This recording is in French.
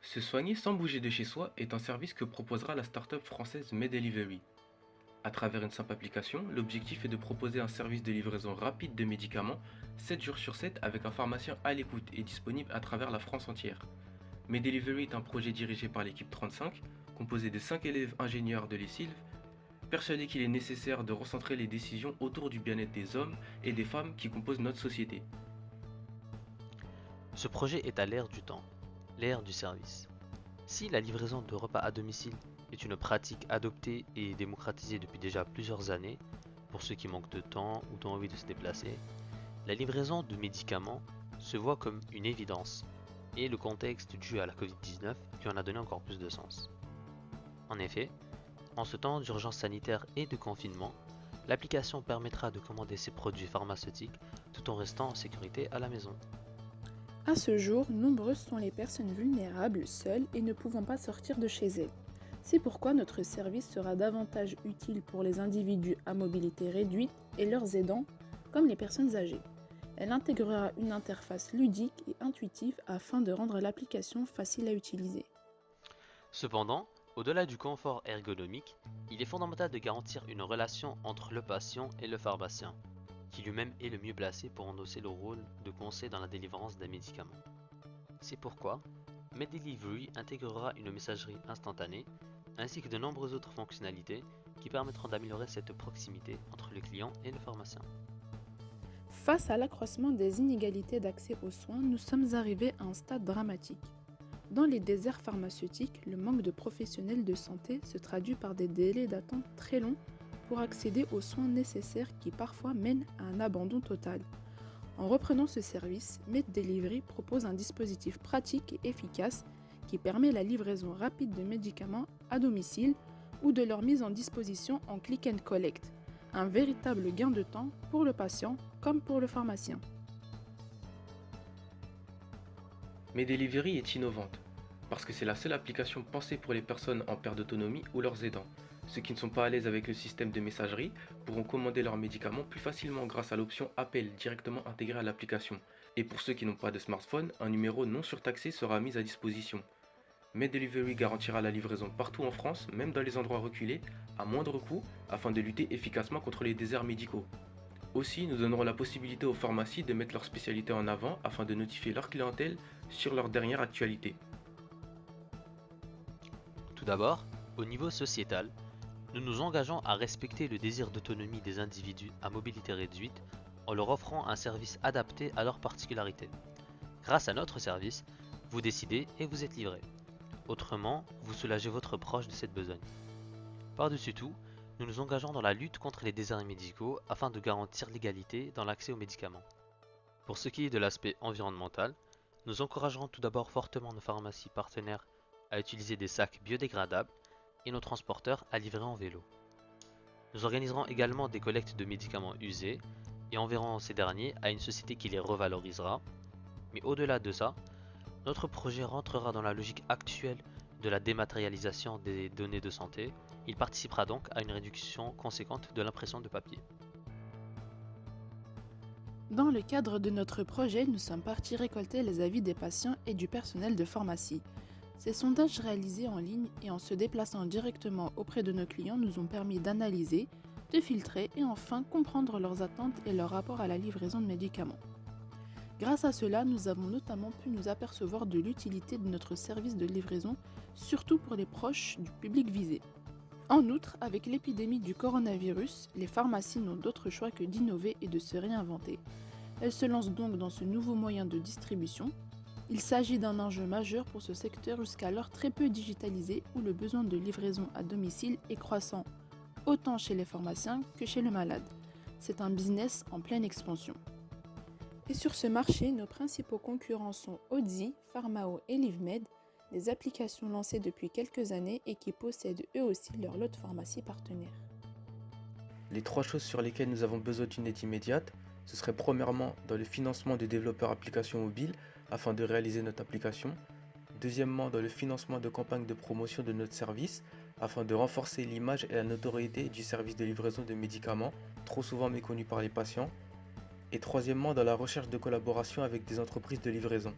Se soigner sans bouger de chez soi est un service que proposera la start-up française Medelivery. À travers une simple application, l'objectif est de proposer un service de livraison rapide de médicaments 7 jours sur 7 avec un pharmacien à l'écoute et disponible à travers la France entière. Medelivery est un projet dirigé par l'équipe 35, composé de 5 élèves ingénieurs de l'ESILV, persuadés qu'il est nécessaire de recentrer les décisions autour du bien-être des hommes et des femmes qui composent notre société. Ce projet est à l'ère du temps, l'ère du service. Si la livraison de repas à domicile est une pratique adoptée et démocratisée depuis déjà plusieurs années, pour ceux qui manquent de temps ou d'envie de se déplacer, la livraison de médicaments se voit comme une évidence, et le contexte dû à la Covid-19 lui en a donné encore plus de sens. En effet, en ce temps d'urgence sanitaire et de confinement, l'application permettra de commander ses produits pharmaceutiques tout en restant en sécurité à la maison. À ce jour, nombreuses sont les personnes vulnérables, seules et ne pouvant pas sortir de chez elles. C'est pourquoi notre service sera davantage utile pour les individus à mobilité réduite et leurs aidants, comme les personnes âgées. Elle intégrera une interface ludique et intuitive afin de rendre l'application facile à utiliser. Cependant, au-delà du confort ergonomique, il est fondamental de garantir une relation entre le patient et le pharmacien, qui lui-même est le mieux placé pour endosser le rôle de conseil dans la délivrance des médicaments. C'est pourquoi MedDelivery intégrera une messagerie instantanée ainsi que de nombreuses autres fonctionnalités qui permettront d'améliorer cette proximité entre le client et le pharmacien. Face à l'accroissement des inégalités d'accès aux soins, nous sommes arrivés à un stade dramatique. Dans les déserts pharmaceutiques, le manque de professionnels de santé se traduit par des délais d'attente très longs pour accéder aux soins nécessaires qui parfois mènent à un abandon total. En reprenant ce service, MedDelivery propose un dispositif pratique et efficace qui permet la livraison rapide de médicaments à domicile ou de leur mise en disposition en click and collect. Un véritable gain de temps pour le patient comme pour le pharmacien. Medelivery est innovante, parce que c'est la seule application pensée pour les personnes en perte d'autonomie ou leurs aidants. Ceux qui ne sont pas à l'aise avec le système de messagerie pourront commander leurs médicaments plus facilement grâce à l'option appel directement intégrée à l'application. Et pour ceux qui n'ont pas de smartphone, un numéro non surtaxé sera mis à disposition. MedDelivery garantira la livraison partout en France, même dans les endroits reculés, à moindre coût, afin de lutter efficacement contre les déserts médicaux. Aussi, nous donnerons la possibilité aux pharmacies de mettre leur spécialité en avant afin de notifier leur clientèle sur leur dernière actualité. Tout d'abord, au niveau sociétal, nous nous engageons à respecter le désir d'autonomie des individus à mobilité réduite en leur offrant un service adapté à leurs particularités. Grâce à notre service, vous décidez et vous êtes livré. Autrement, vous soulagez votre proche de cette besogne. Par-dessus tout, nous nous engageons dans la lutte contre les déserts médicaux afin de garantir l'égalité dans l'accès aux médicaments. Pour ce qui est de l'aspect environnemental, nous encouragerons tout d'abord fortement nos pharmacies partenaires à utiliser des sacs biodégradables et nos transporteurs à livrer en vélo. Nous organiserons également des collectes de médicaments usés et enverrons ces derniers à une société qui les revalorisera. Mais au-delà de ça, notre projet rentrera dans la logique actuelle de la dématérialisation des données de santé. Il participera donc à une réduction conséquente de l'impression de papier. Dans le cadre de notre projet, nous sommes partis récolter les avis des patients et du personnel de pharmacie. Ces sondages réalisés en ligne et en se déplaçant directement auprès de nos clients nous ont permis d'analyser, de filtrer et enfin comprendre leurs attentes et leur rapport à la livraison de médicaments. Grâce à cela, nous avons notamment pu nous apercevoir de l'utilité de notre service de livraison, surtout pour les proches du public visé. En outre, avec l'épidémie du coronavirus, les pharmacies n'ont d'autre choix que d'innover et de se réinventer. Elles se lancent donc dans ce nouveau moyen de distribution. Il s'agit d'un enjeu majeur pour ce secteur jusqu'alors très peu digitalisé où le besoin de livraison à domicile est croissant, autant chez les pharmaciens que chez le malade. C'est un business en pleine expansion. Et sur ce marché, nos principaux concurrents sont Audzi, Pharmao et LiveMed, des applications lancées depuis quelques années et qui possèdent eux aussi leur lot de pharmacies partenaires. Les trois choses sur lesquelles nous avons besoin d'une aide immédiate, ce serait premièrement dans le financement de développeurs applications mobiles afin de réaliser notre application. Deuxièmement, dans le financement de campagnes de promotion de notre service afin de renforcer l'image et la notoriété du service de livraison de médicaments, trop souvent méconnu par les patients. Et troisièmement, dans la recherche de collaboration avec des entreprises de livraison.